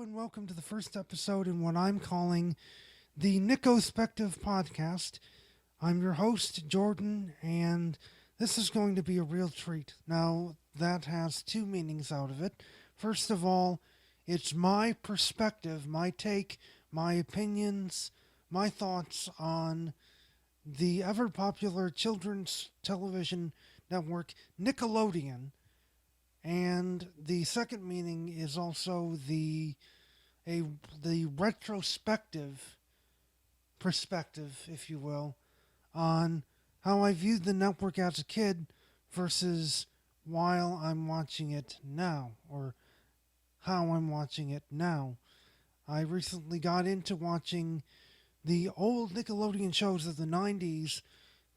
and welcome to the first episode in what I'm calling the Nickospective podcast. I'm your host, Jordan, and this is going to be a real treat. Now, that has two meanings out of it. First of all, it's my perspective, my take, my opinions, my thoughts on the ever popular children's television network Nickelodeon. And the second meaning is also the retrospective perspective, if you will, on how I viewed the network as a kid versus while I'm watching it now, or how I'm watching it now. I recently got into watching the old Nickelodeon shows of the 90s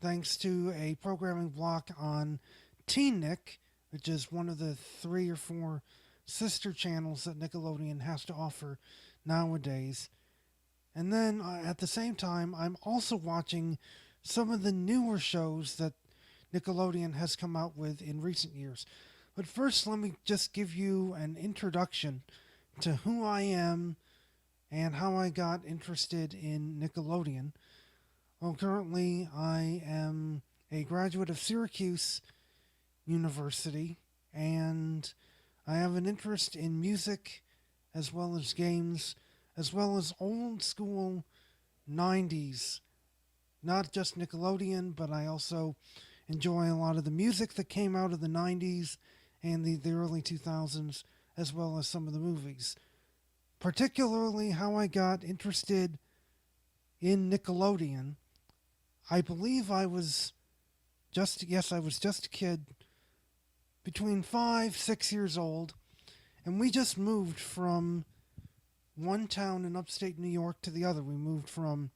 thanks to a programming block on Teen Nick, which is one of the 3 or 4 sister channels that Nickelodeon has to offer nowadays. And then at the same time, I'm also watching some of the newer shows that Nickelodeon has come out with in recent years. But first, let me just give you an introduction to who I am and how I got interested in Nickelodeon. Well, currently, I am a graduate of Syracuse University, and I have an interest in music as well as games, as well as old school 90s. Not just Nickelodeon, but I also enjoy a lot of the music that came out of the 90s and the early 2000s, as well as some of the movies. Particularly how I got interested in Nickelodeon. I believe I was just a kid, between 5, 6 years old, and we just moved from one town in upstate New York to the other. We moved from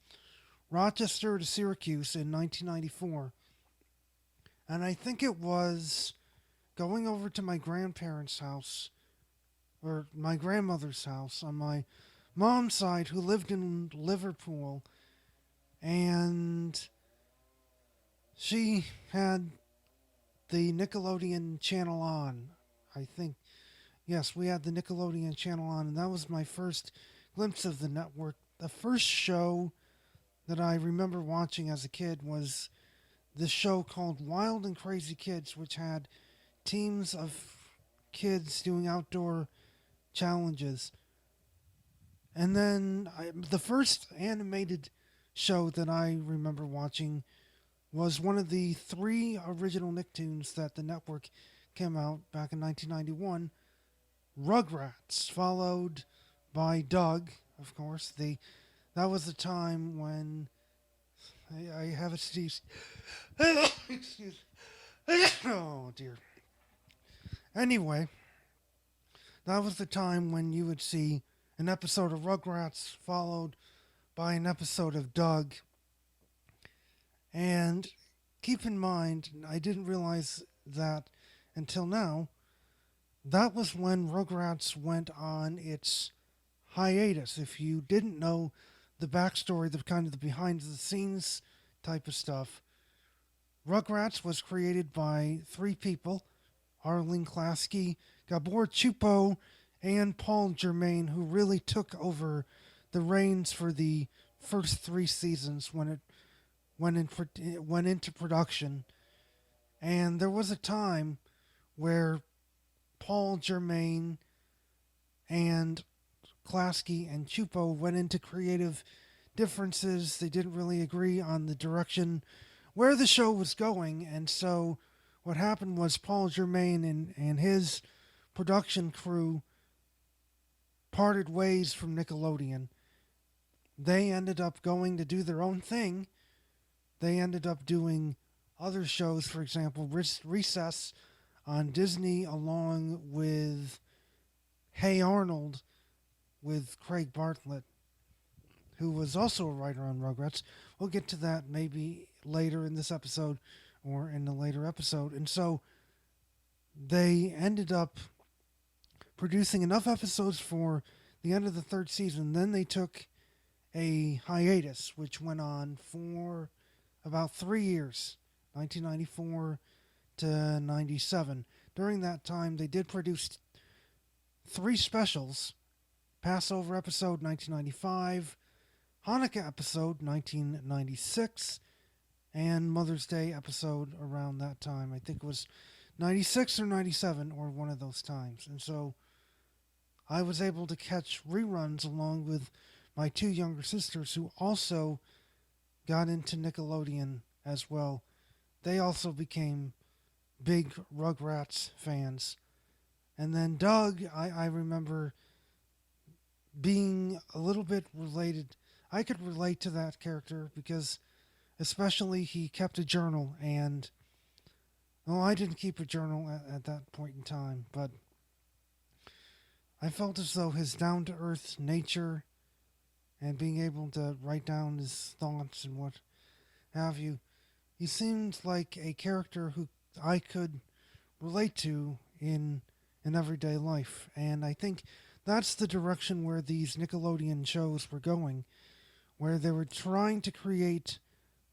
Rochester to Syracuse in 1994. And I think it was going over to my grandparents' house, or my grandmother's house on my mom's side, who lived in Liverpool, and she had the Nickelodeon channel on. I think, yes, we had the Nickelodeon channel on, and that was my first glimpse of the network. The first show that I remember watching as a kid was this show called Wild and Crazy Kids, which had teams of kids doing outdoor challenges. And then the first animated show that I remember watching was one of the 3 original Nicktoons that the network came out back in 1991, Rugrats, followed by Doug, of course. That was the time when I have a sneeze. Excuse. Oh dear. Anyway, that was the time when you would see an episode of Rugrats followed by an episode of Doug. And keep in mind, I didn't realize that until now, that was when Rugrats went on its hiatus. If you didn't know the backstory, the kind of the behind the scenes type of stuff, Rugrats was created by 3 people, Arlene Klasky, Gabor Chupo, and Paul Germain, who really took over the reins for the first 3 seasons when it went into production. And there was a time where Paul Germain and Klasky and Chupo went into creative differences. They didn't really agree on the direction where the show was going, and so what happened was Paul Germain and his production crew parted ways from Nickelodeon. They ended up going to do their own thing. They ended up doing other shows, for example, Recess on Disney, along with Hey Arnold with Craig Bartlett, who was also a writer on Rugrats. We'll get to that maybe later in this episode or in a later episode. And so they ended up producing enough episodes for the end of the 3rd season. Then they took a hiatus, which went on for about 3 years, 1994 to 97. During that time, they did produce 3 specials Passover episode 1995, Hanukkah episode 1996, and Mother's Day episode around that time. I think it was 96 or 97 or one of those times. And so I was able to catch reruns along with my two younger sisters who also got into Nickelodeon as well. They also became big Rugrats fans. And then Doug, I remember being a little bit related. I could relate to that character because especially he kept a journal, and well, I didn't keep a journal at that point in time, but I felt as though his down-to-earth nature and being able to write down his thoughts and what have you, he seemed like a character who I could relate to in everyday life. And I think that's the direction where these Nickelodeon shows were going, where they were trying to create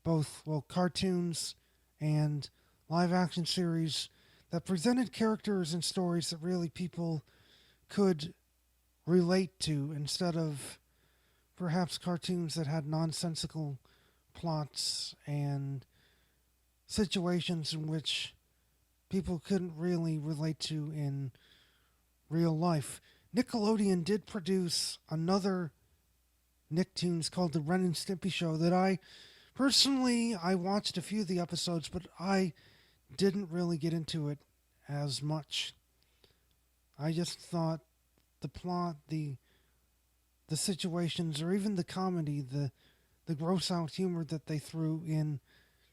both, well, cartoons and live-action series that presented characters and stories that really people could relate to, instead of perhaps cartoons that had nonsensical plots and situations in which people couldn't really relate to in real life. Nickelodeon did produce another Nicktoons called The Ren and Stimpy Show that I watched a few of the episodes, but I didn't really get into it as much. I just thought the plot, the situations, or even the comedy, the gross out humor that they threw in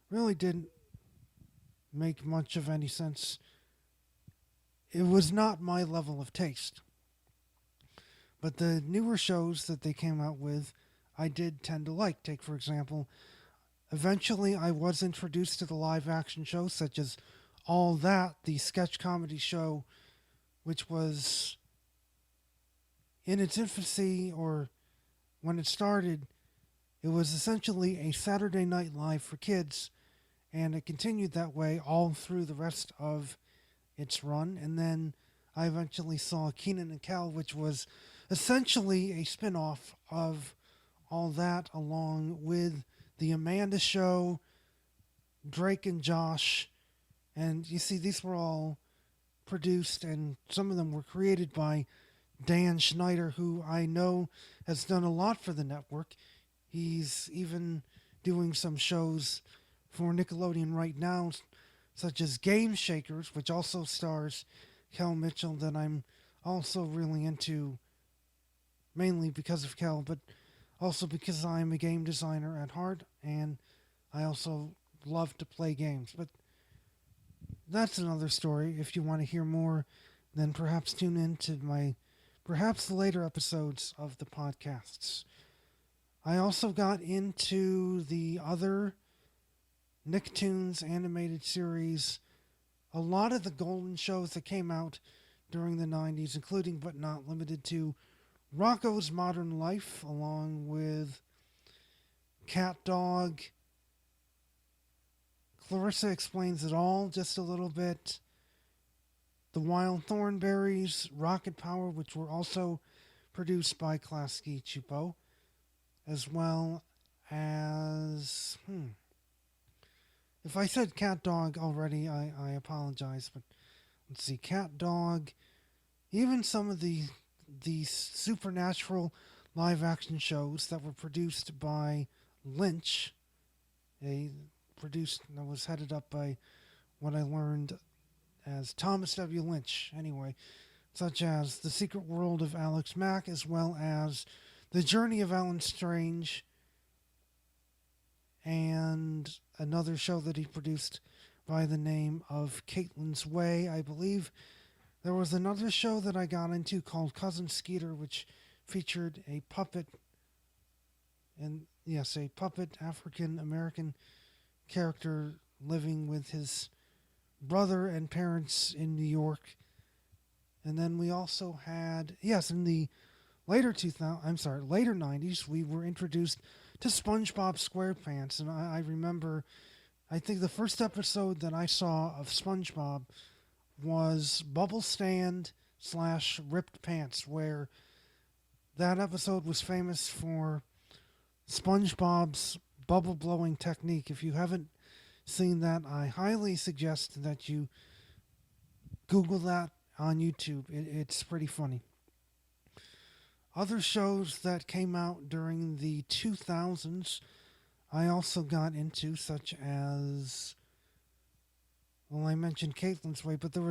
really didn't make much of any sense. It was not my level of taste. But the newer shows that they came out with, I did tend to like. Take, for example, eventually I was introduced to the live action shows such as All That, the sketch comedy show, which was in its infancy, or when it started, it was essentially a Saturday Night Live for kids, and it continued that way all through the rest of its run. And then I eventually saw Kenan and Kel, which was essentially a spin-off of All That, along with The Amanda Show, Drake and Josh. And you see, these were all produced, and some of them were created by Dan Schneider, who I know has done a lot for the network. He's even doing some shows for Nickelodeon right now, such as Game Shakers, which also stars Kel Mitchell, that I'm also really into, mainly because of Kel, but also because I'm a game designer at heart, and I also love to play games. But that's another story. If you want to hear more, then perhaps tune in to my perhaps later episodes of the podcasts. I also got into the other Nicktoons animated series, a lot of the golden shows that came out during the 90s, including but not limited to Rocko's Modern Life, along with Cat Dog, Clarissa Explains It All just a little bit, The Wild Thornberries, Rocket Power, which were also produced by Klasky Chupo, as well as... If I said Cat Dog already, I apologize, but let's see, Cat Dog, even some of the supernatural live-action shows that were produced by Lynch, that was headed up by what I learned as Thomas W. Lynch, anyway, such as The Secret World of Alex Mack, as well as The Journey of Alan Strange, and another show that he produced by the name of Caitlin's Way, I believe. There was another show that I got into called Cousin Skeeter, which featured a puppet, and yes, a puppet African-American character living with his brother and parents in New York. And then we also had, yes, in the later 90s, we were introduced to SpongeBob SquarePants, and I remember, I think the first episode that I saw of SpongeBob was Bubble Stand / Ripped Pants, where That episode was famous for SpongeBob's bubble blowing technique. If you haven't seen that, I highly suggest that you Google that on YouTube. It's pretty funny. Other shows that came out during the 2000s, I also got into, such as, well, I mentioned Caitlin's Way, but there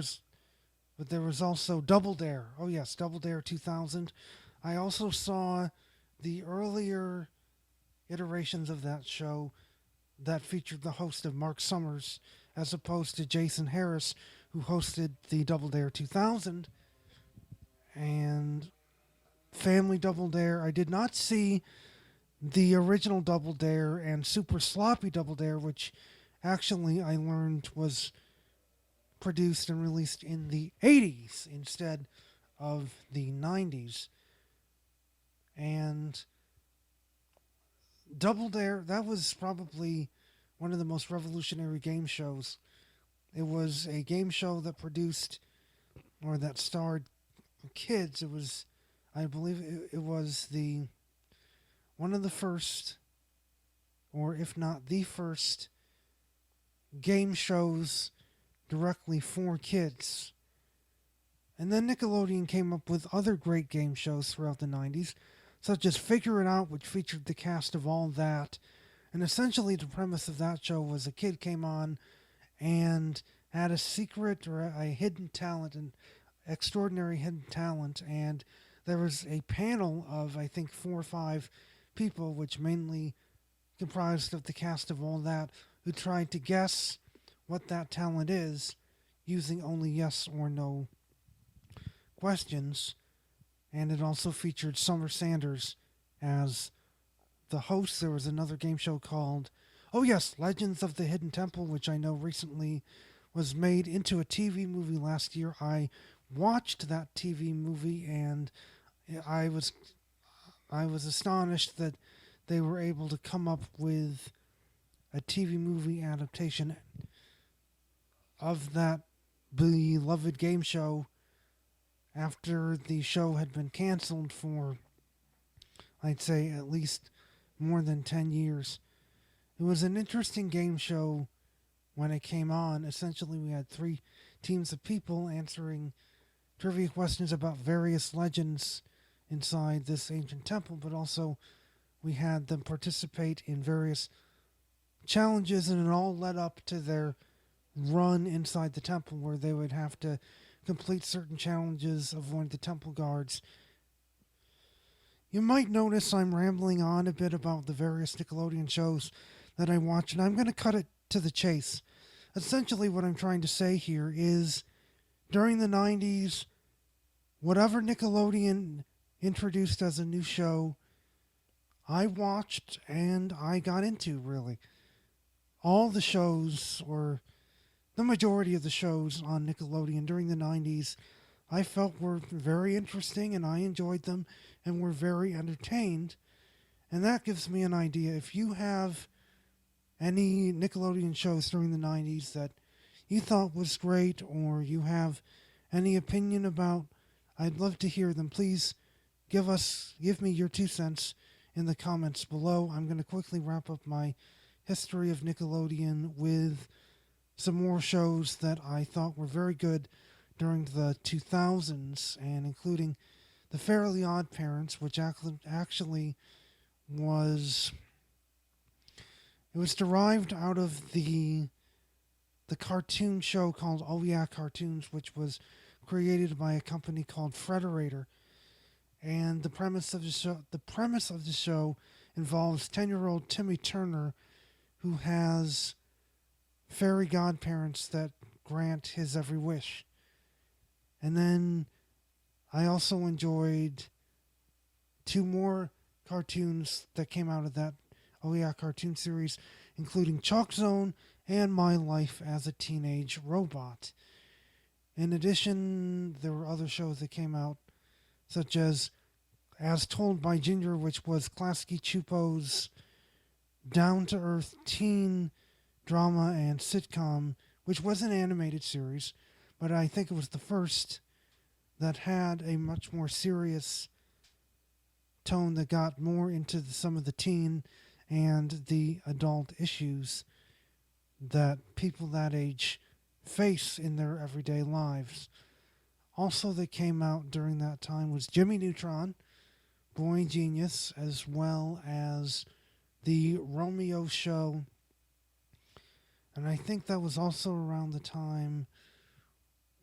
was also Double Dare. Oh yes, Double Dare 2000. I also saw the earlier iterations of that show that featured the host of Mark Summers as opposed to Jason Harris, who hosted the Double Dare 2000 and Family Double Dare. I did not see the original Double Dare and Super Sloppy Double Dare, which actually I learned was produced and released in the 80s instead of the 90s. And Double Dare, that was probably one of the most revolutionary game shows. It was a game show that produced or that starred kids. It was, I believe, it was the one of the first, or if not the first, game shows directly for kids. And then Nickelodeon came up with other great game shows throughout the 90s, such as Figure It Out, which featured the cast of All That. And essentially, the premise of that show was a kid came on and had a secret or a hidden talent, an extraordinary hidden talent. And there was a panel of, I think, 4 or 5 people, which mainly comprised of the cast of All That, who tried to guess what that talent is using only yes or no questions. And it also featured Summer Sanders as the host. There was another game show called, oh yes, Legends of the Hidden Temple, which I know recently was made into a TV movie last year. I watched that TV movie and I was astonished that they were able to come up with a TV movie adaptation of that beloved game show after the show had been canceled for, I'd say, at least more than 10 years. It was an interesting game show when it came on. Essentially, we had 3 teams of people answering trivia questions about various legends inside this ancient temple, but also we had them participate in various challenges, and it all led up to their run inside the temple where they would have to complete certain challenges, avoid the temple guards. You might notice I'm rambling on a bit about the various Nickelodeon shows that I watch, and I'm going to cut it to the chase. Essentially, what I'm trying to say here is during the 90s, whatever Nickelodeon introduced as a new show, I watched and I got into, really. All the shows, or the majority of the shows on Nickelodeon during the 90s, I felt were very interesting and I enjoyed them and were very entertained. And that gives me an idea. If you have any Nickelodeon shows during the 90s that you thought was great or you have any opinion about, I'd love to hear them. Please give me your 2 cents in the comments below. I'm going to quickly wrap up my history of Nickelodeon with some more shows that I thought were very good during the 2000s, and including The Fairly Odd Parents, which actually was derived out of the cartoon show called Oh Yeah Cartoons, which was created by a company called Frederator. And the premise of the show involves 10-year-old Timmy Turner, who has fairy godparents that grant his every wish. And then I also enjoyed 2 more cartoons that came out of that Oh Yeah cartoon series, including Chalk Zone and My Life as a Teenage Robot. In addition, there were other shows that came out, such as Told by Ginger, which was Klasky Chupo's down-to-earth teen drama and sitcom, which was an animated series, but I think it was the first that had a much more serious tone that got more into some of the teen and the adult issues that people that age face in their everyday lives. Also, that came out during that time was Jimmy Neutron, Boy Genius, as well as the Romeo Show. And I think that was also around the time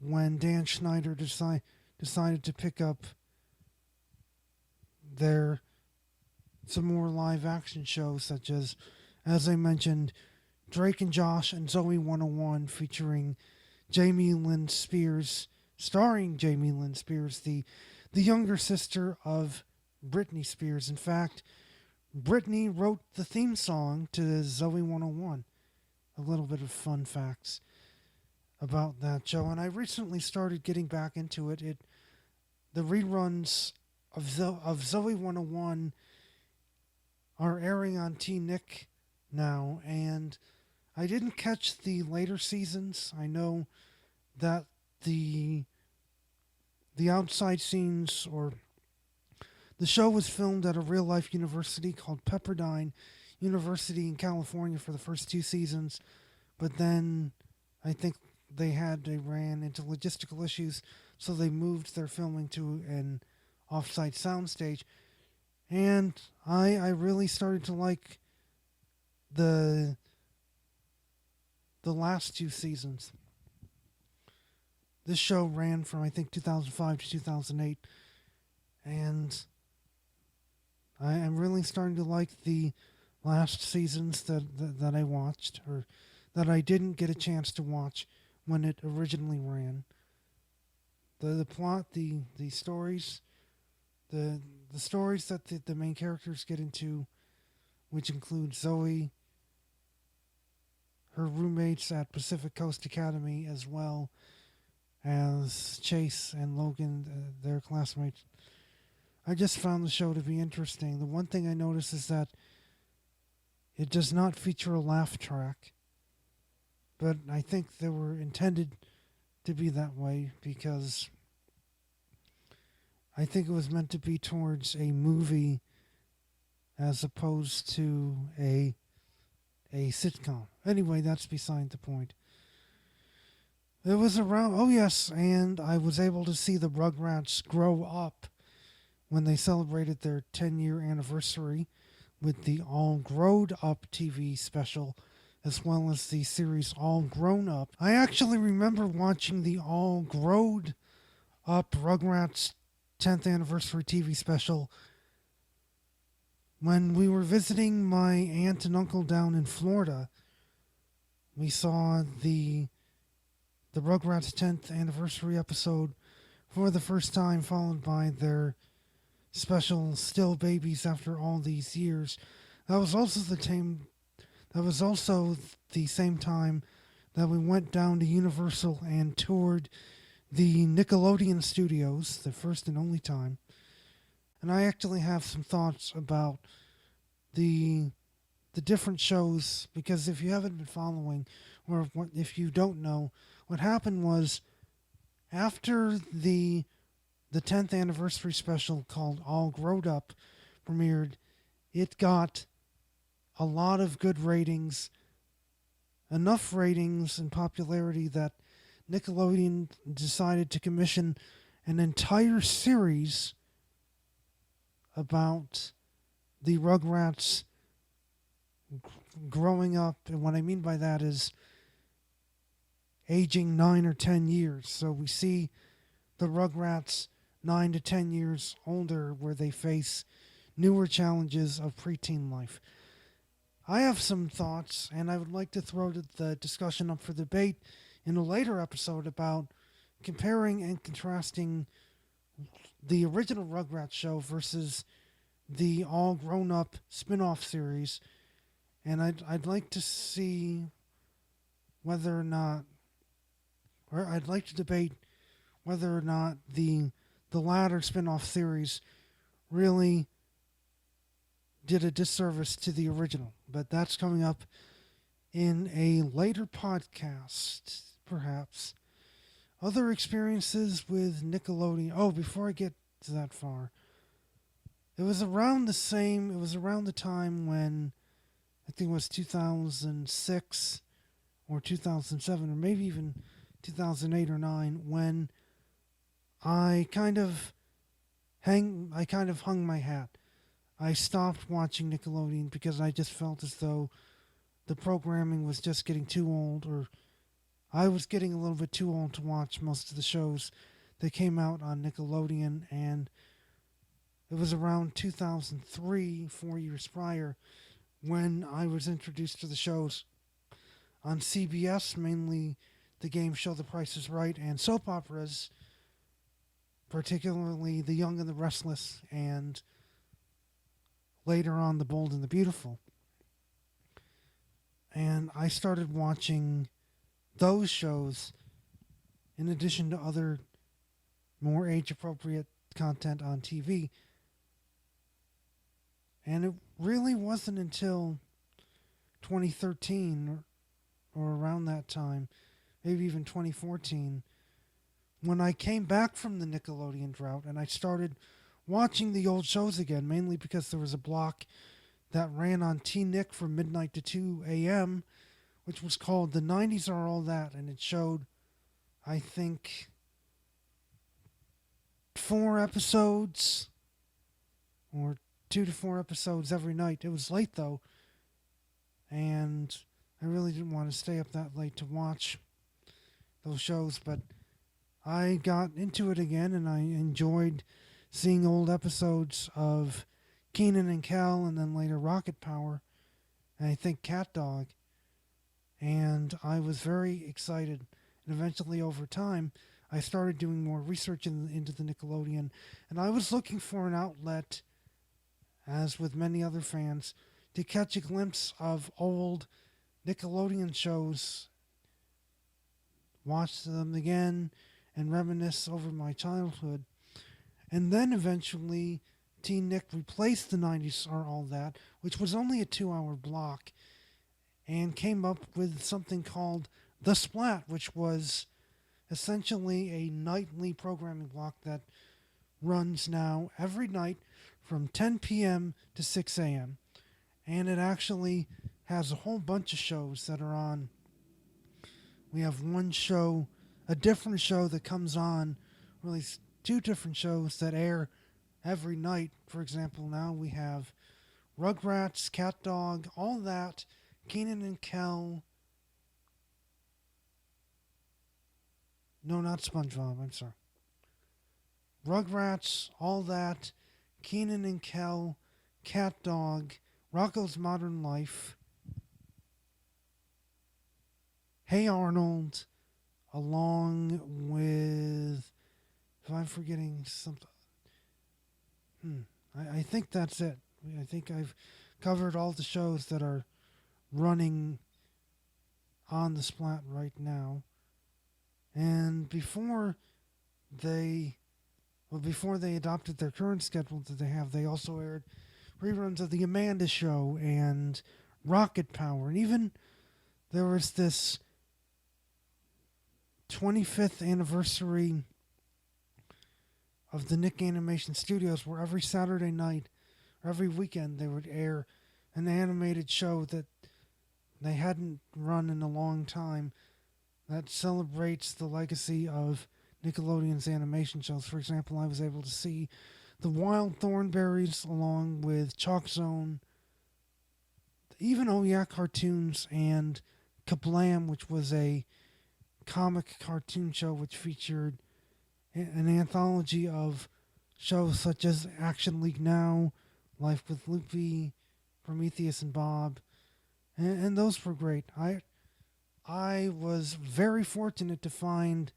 when Dan Schneider decided to pick up some more live action shows, such as I mentioned, Drake and Josh and Zoey 101, featuring Jamie Lynn Spears, starring Jamie Lynn Spears, the younger sister of Britney Spears. In fact, Britney wrote the theme song to Zoey 101. A little bit of fun facts about that show. And I recently started getting back into it. The reruns of Zoey 101 are airing on T-Nick now, and I didn't catch the later seasons. I know that the outside scenes, or the show, was filmed at a real-life university called Pepperdine University in California for the first 2 seasons, but then I think they ran into logistical issues, so they moved their filming to an off-site soundstage. And I really started to like the last 2 seasons. This show ran from, I think, 2005 to 2008, and I'm really starting to like the last seasons that I watched, or that I didn't get a chance to watch when it originally ran. The plot, the stories, the stories that the main characters get into, which include Zoey, her roommates at Pacific Coast Academy, as well as Chase and Logan, their classmates. I just found the show to be interesting. The one thing I noticed is that it does not feature a laugh track, but I think they were intended to be that way because I think it was meant to be towards a movie as opposed to a sitcom. Anyway, that's beside the point. It was around, oh yes, and I was able to see the Rugrats grow up when they celebrated their 10-year anniversary with the All Growed Up TV special, as well as the series All Grown Up. I actually remember watching the All Growed Up Rugrats 10th anniversary TV special when we were visiting my aunt and uncle down in Florida. We saw the Rugrats 10th anniversary episode for the first time, followed by their special Still Babies After All These Years. That was also the same time that we went down to Universal and toured the Nickelodeon studios, the first and only time. And I actually have some thoughts about the different shows, because if you haven't been following, or if you don't know, what happened was, after the 10th anniversary special called All Growed Up premiered, it got a lot of good ratings, enough ratings and popularity that Nickelodeon decided to commission an entire series about the Rugrats growing up. And what I mean by that is aging 9 or 10 years. So we see the Rugrats 9 to 10 years older, where they face newer challenges of preteen life. I have some thoughts, and I would like to throw the discussion up for debate in a later episode about comparing and contrasting the original Rugrats show versus the All Grown Up spin-off series. And I'd like to see whether or not, or I'd like to debate whether or not the latter spin-off series really did a disservice to the original. But that's coming up in a later podcast, perhaps. Other experiences with Nickelodeon. Oh, before I get to that far, It was around the time when I think it was 2006 or 2007 or maybe even 2008 or 9 when I kind of I kind of hung my hat. I stopped watching Nickelodeon because I just felt as though the programming was just getting too old, or I was getting a little bit too old to watch most of the shows that came out on Nickelodeon. And it was around 2003, 4 years prior, when I was introduced to the shows on CBS, mainly the game show The Price is Right and soap operas, particularly The Young and the Restless, and later on The Bold and the Beautiful. And I started watching those shows in addition to other more age appropriate content on TV. And it really wasn't until 2013 or around that time, maybe even 2014, when I came back from the Nickelodeon drought and I started watching the old shows again, mainly because there was a block that ran on T-Nick from midnight to 2 a.m., which was called The 90s Are All That, and it showed, I think, 4 episodes, or 2 to 4 episodes every night. It was late, though, and I really didn't want to stay up that late to watch those shows, but I got into it again, and I enjoyed seeing old episodes of Keenan and Kel, and then later Rocket Power, and I think Cat Dog. And I was very excited. And eventually, over time, I started doing more research into the Nickelodeon, and I was looking for an outlet, as with many other fans, to catch a glimpse of old Nickelodeon shows, watch them again, and reminisce over my childhood. And then eventually, Teen Nick replaced the 90s Are All That, which was only a 2-hour block, and came up with something called The Splat, which was essentially a nightly programming block that runs now every night from 10 p.m. to 6 a.m. And it actually has a whole bunch of shows that are on. We have one show, a different show that comes on, really 2 different shows that air every night. For example, now we have Rugrats, Cat Dog, All That, Keenan and Kel. No, not SpongeBob, I'm sorry. Rugrats, All That, Keenan and Kel, Cat Dog, Rocko's Modern Life, Hey Arnold, along with, if I'm forgetting something, I think that's it. I think I've covered all the shows that are running on the Splat right now. And before they adopted their current schedule that they have, they also aired reruns of The Amanda Show and Rocket Power. And even there was this 25th anniversary of the Nick Animation Studios, where every Saturday night, or every weekend, they would air an animated show that they hadn't run in a long time that celebrates the legacy of Nickelodeon's animation shows. For example, I was able to see the Wild Thornberrys along with Chalk Zone, even Oh Yeah Cartoons, and Kablam, which was a comic cartoon show which featured an anthology of shows such as Action League Now, Life with Loopy, Prometheus and Bob, and those were great. I was very fortunate to find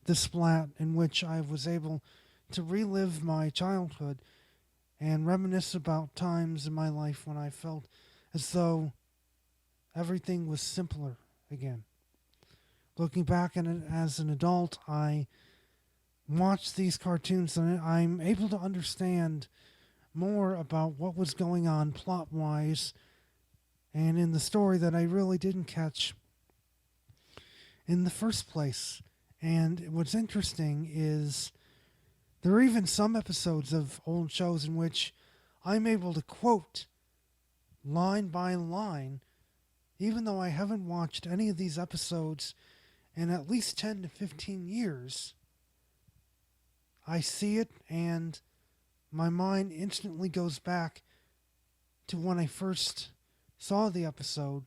the Splat in which I was able to relive my childhood and reminisce about times in my life when I felt as though everything was simpler again. Looking back at it as an adult, I watch these cartoons and I'm able to understand more about what was going on plot-wise and in the story that I really didn't catch in the first place. And what's interesting is There are even some episodes of old shows in which I'm able to quote line by line, even though I haven't watched any of these episodes in at least 10 to 15 years. I see it and my mind instantly goes back to when I first saw the episode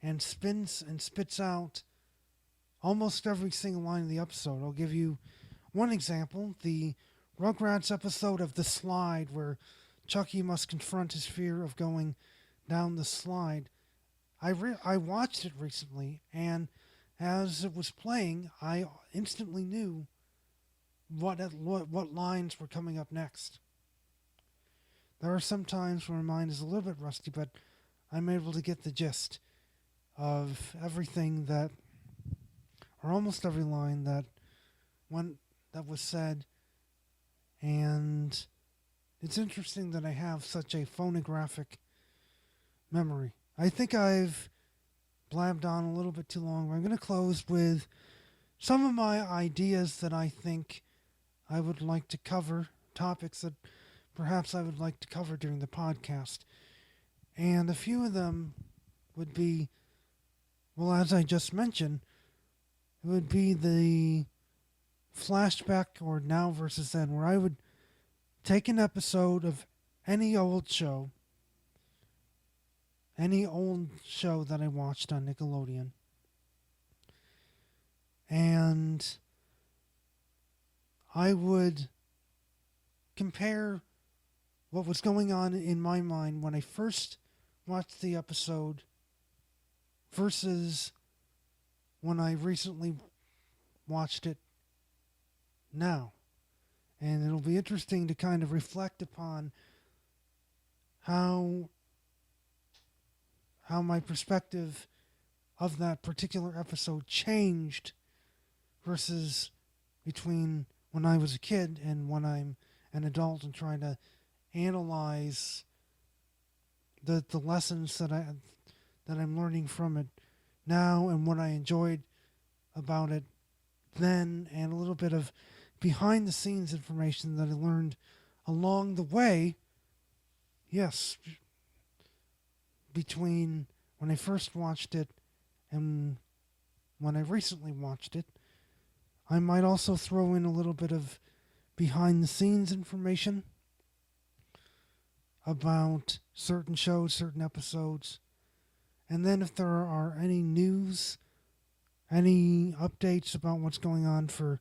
and spins and spits out almost every single line of the episode. I'll give you one example. The Rugrats episode of The Slide, where Chucky must confront his fear of going down the slide. I watched it recently, and as it was playing, I instantly knew what lines were coming up next. There are some times where my mind is a little bit rusty, but I'm able to get the gist of everything that, or almost every line that was said. And it's interesting that I have such a phonographic memory. I think I've blabbed on a little bit too long. I'm going to close with some of my ideas that I think I would like to cover, topics that perhaps I would like to cover during the podcast. And a few of them would be, well, as I just mentioned, it would be the flashback or now versus then, where I would take an episode of any old show that I watched on Nickelodeon, and I would compare what was going on in my mind when I first watched the episode versus when I recently watched it now. And it'll be interesting to kind of reflect upon how my perspective of that particular episode changed versus between when I was a kid and when I'm an adult and trying to analyze the lessons that I'm learning from it now and what I enjoyed about it then, and a little bit of behind the scenes information that I learned along the way. Yes, between when I first watched it and when I recently watched it. I might also throw in a little bit of behind the scenes information about certain shows, certain episodes. And then if there are any news, any updates about what's going on for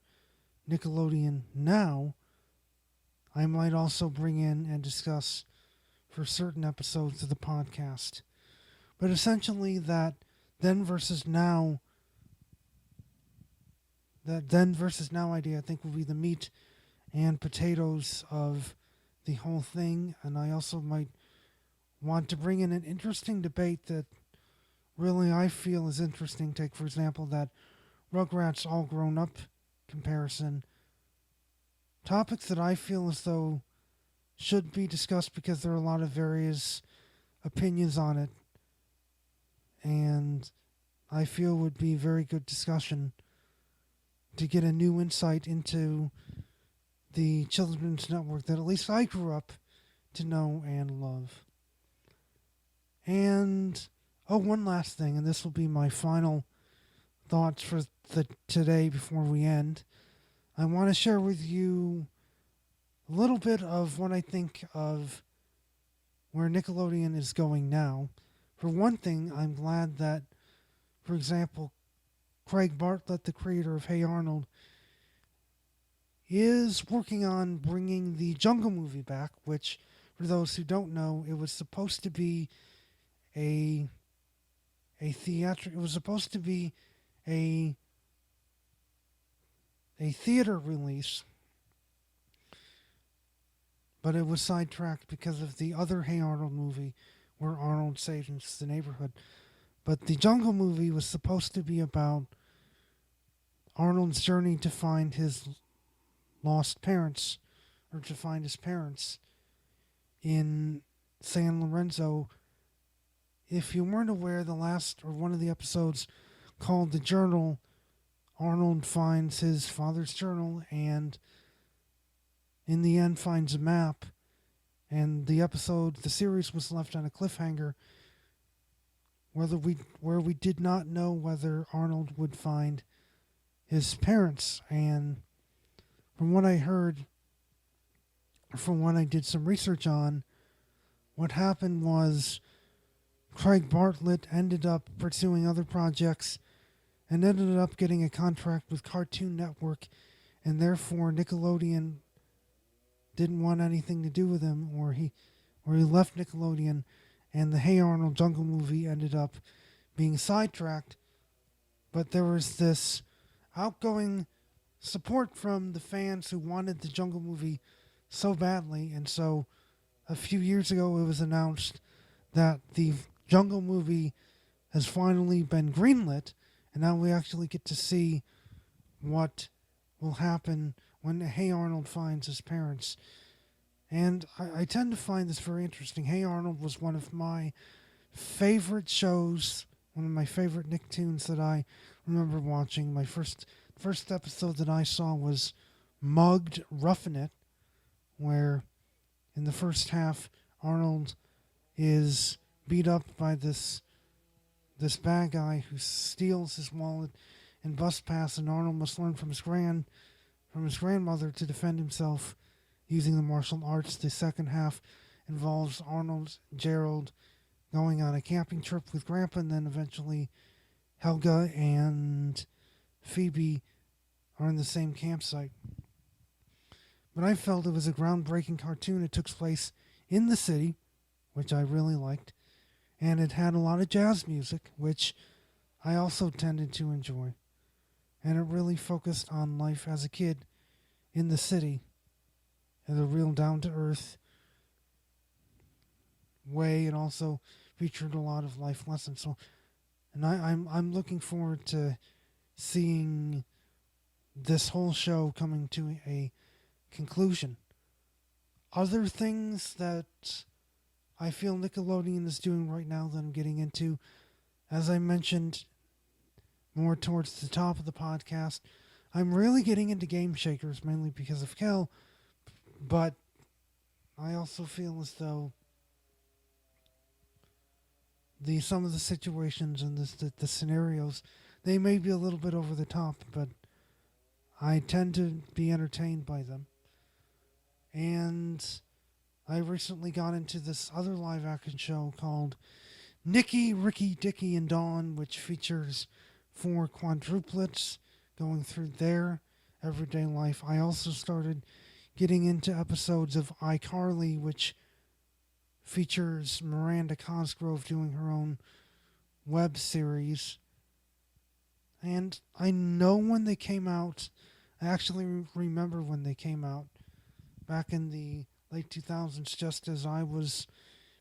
Nickelodeon now, I might also bring in and discuss for certain episodes of the podcast. But essentially that then versus now idea, I think, will be the meat and potatoes of the whole thing. And I also might want to bring in an interesting debate that really I feel is interesting. Take, for example, that Rugrats All Grown Up comparison. Topics that I feel as though should be discussed because there are a lot of various opinions on it. And I feel would be very good discussion to get a new insight into the children's network that at least I grew up to know and love. And, one last thing, and this will be my final thoughts for today before we end. I want to share with you a little bit of what I think of where Nickelodeon is going now. For one thing, I'm glad that, for example, Craig Bartlett, the creator of Hey Arnold, is working on bringing the Jungle movie back, which, for those who don't know, it was supposed to be a theater release, but it was sidetracked because of the other Hey Arnold movie where Arnold saves the neighborhood. But the Jungle movie was supposed to be about Arnold's journey to find his lost parents, or to find his parents in San Lorenzo. If you weren't aware, the last or one of the episodes called The Journal, Arnold finds his father's journal, and in the end finds a map, and the series was left on a cliffhanger where we did not know whether Arnold would find his parents. And from what I heard, from what I did some research on, what happened was Craig Bartlett ended up pursuing other projects and ended up getting a contract with Cartoon Network, and therefore Nickelodeon didn't want anything to do with him, or he left Nickelodeon, and the Hey Arnold Jungle movie ended up being sidetracked. But there was this outgoing support from the fans who wanted the Jungle movie so badly, and so a few years ago it was announced that the Jungle movie has finally been greenlit, and now we actually get to see what will happen when Hey Arnold finds his parents. And I tend to find this very interesting. Hey Arnold was one of my favorite shows, one of my favorite Nicktoons that I remember watching. My first episode that I saw was Mugged Roughing It, where in the first half Arnold is beat up by this bad guy who steals his wallet and bus pass, and Arnold must learn from his grandmother to defend himself using the martial arts. The second half involves Arnold, Gerald going on a camping trip with Grandpa, and then eventually Helga and Phoebe are in the same campsite. But I felt it was a groundbreaking cartoon. It took place in the city, which I really liked, and it had a lot of jazz music, which I also tended to enjoy. And it really focused on life as a kid in the city in a real down-to-earth way. It also featured a lot of life lessons. So, and I'm looking forward to seeing this whole show coming to a conclusion. Other things that I feel Nickelodeon is doing right now that I'm getting into, as I mentioned more towards the top of the podcast, I'm really getting into Game Shakers, mainly because of Kel, but I also feel as though some of the situations and the scenarios, they may be a little bit over the top, but I tend to be entertained by them. And I recently got into this other live action show called Nicky, Ricky, Dicky, and Dawn, which features 4 quadruplets going through their everyday life. I also started getting into episodes of iCarly, which features Miranda Cosgrove doing her own web series. And I know when they came out. I actually remember when they came out back in the late 2000s, just as I was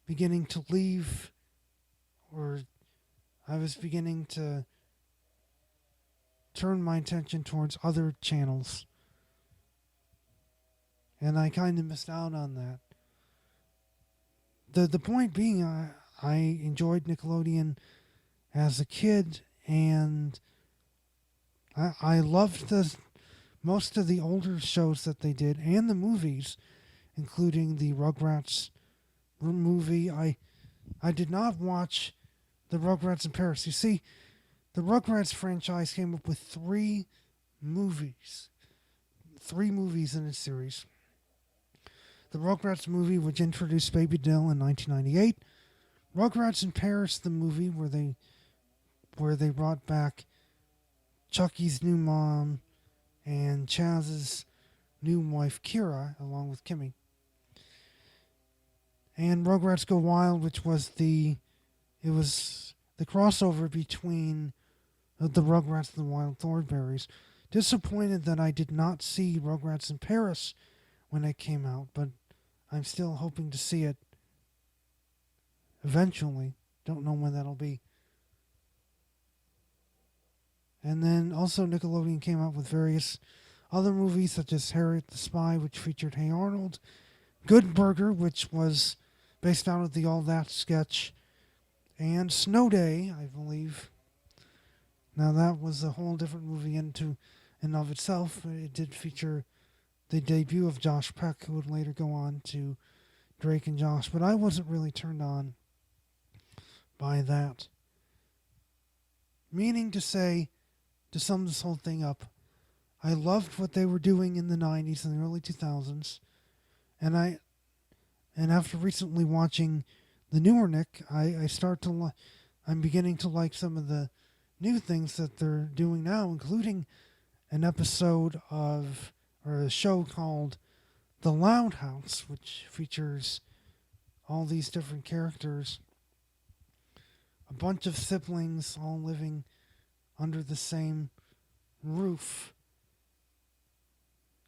beginning to leave, or I was beginning to turn my attention towards other channels. And I kind of missed out on that. The point being, I enjoyed Nickelodeon as a kid, and I loved most of the older shows that they did, and the movies, including the Rugrats movie. I did not watch the Rugrats in Paris. You see, the Rugrats franchise came up with 3 movies. 3 movies in a series. The Rugrats movie, which introduced Baby Dill in 1998. Rugrats in Paris, the movie where they brought back Chucky's new mom and Chaz's new wife Kira, along with Kimmy. And Rugrats Go Wild, which was the crossover between the Rugrats and the Wild Thornberrys. Disappointed that I did not see Rugrats in Paris when it came out, but I'm still hoping to see it eventually. Don't know when that'll be. And then also Nickelodeon came out with various other movies, such as Harriet the Spy, which featured Hey Arnold, Good Burger, which was based out of the All That sketch, and Snow Day, I believe. Now that was a whole different movie in of itself. It did feature the debut of Josh Peck, who would later go on to Drake and Josh, but I wasn't really turned on by that. Meaning to say, to sum this whole thing up, I loved what they were doing in the 90s and the early 2000s, and after recently watching the newer Nick, I'm beginning to like some of the new things that they're doing now, including an episode of, or a show called The Loud House, which features all these different characters, a bunch of siblings all living under the same roof.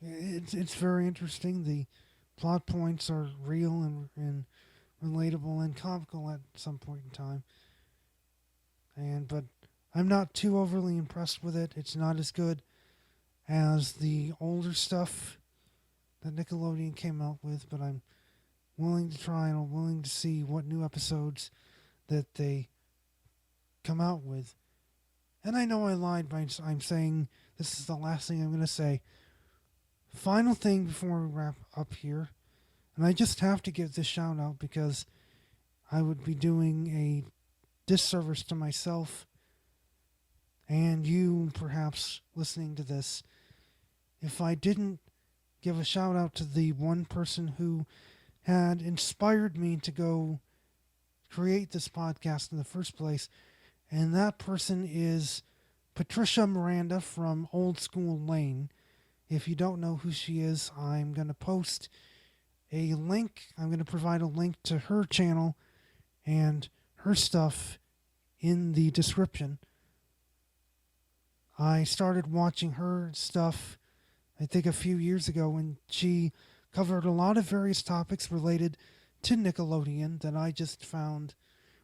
It's very interesting. The plot points are real and relatable and comical at some point in time. But I'm not too overly impressed with it. It's not as good as the older stuff that Nickelodeon came out with, but I'm willing to try and I'm willing to see what new episodes that they come out with. And I know I lied by I'm saying this is the last thing I'm going to say. Final thing before we wrap up here, and I just have to give this shout out because I would be doing a disservice to myself and you perhaps listening to this if I didn't give a shout out to the one person who had inspired me to go create this podcast in the first place, and that person is Patricia Miranda from Old School Lane. If you don't know who she is, I'm going to post a link. I'm going to provide a link to her channel and her stuff in the description. I started watching her stuff, I think, a few years ago when she covered a lot of various topics related to Nickelodeon that I just found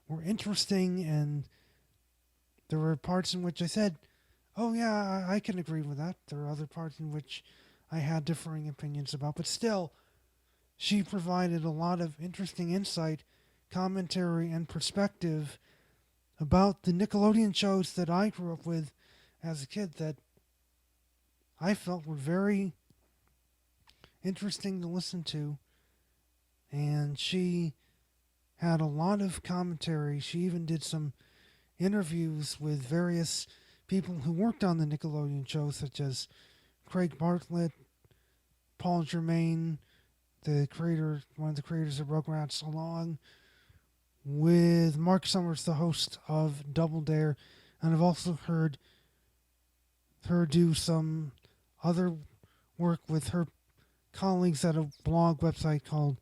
were interesting, and there were parts in which I said, oh yeah, I can agree with that. There are other parts in which I had differing opinions about, but still, she provided a lot of interesting insight, commentary, and perspective about the Nickelodeon shows that I grew up with as a kid that I felt were very interesting to listen to. And she had a lot of commentary. She even did some interviews with various people who worked on the Nickelodeon shows, such as Craig Bartlett, Paul Germain, one of the creators of Rugrats, along with Mark Summers, the host of Double Dare. And I've also heard her do some other work with her colleagues at a blog website called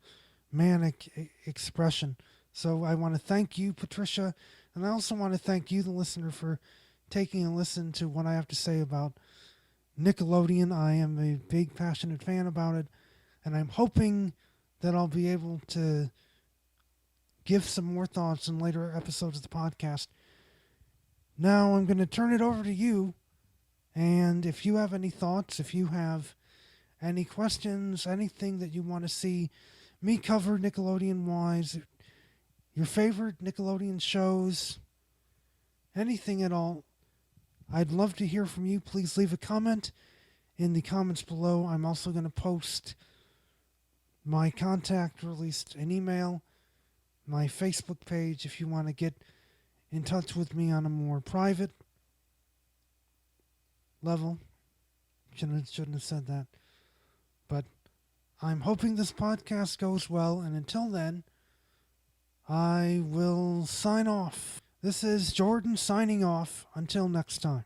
Manic Expression. So I want to thank you, Patricia, and I also want to thank you, the listener, for taking a listen to what I have to say about Nickelodeon. I am a big, passionate fan about it, and I'm hoping that I'll be able to give some more thoughts in later episodes of the podcast. Now I'm going to turn it over to you, and if you have any thoughts, if you have any questions, anything that you want to see me cover Nickelodeon-wise, your favorite Nickelodeon shows, anything at all, I'd love to hear from you. Please leave a comment in the comments below. I'm also going to post my contact, or at least an email, my Facebook page, if you want to get in touch with me on a more private level. Shouldn't have said that. But I'm hoping this podcast goes well, and until then, I will sign off. This is Jordan signing off. Until next time.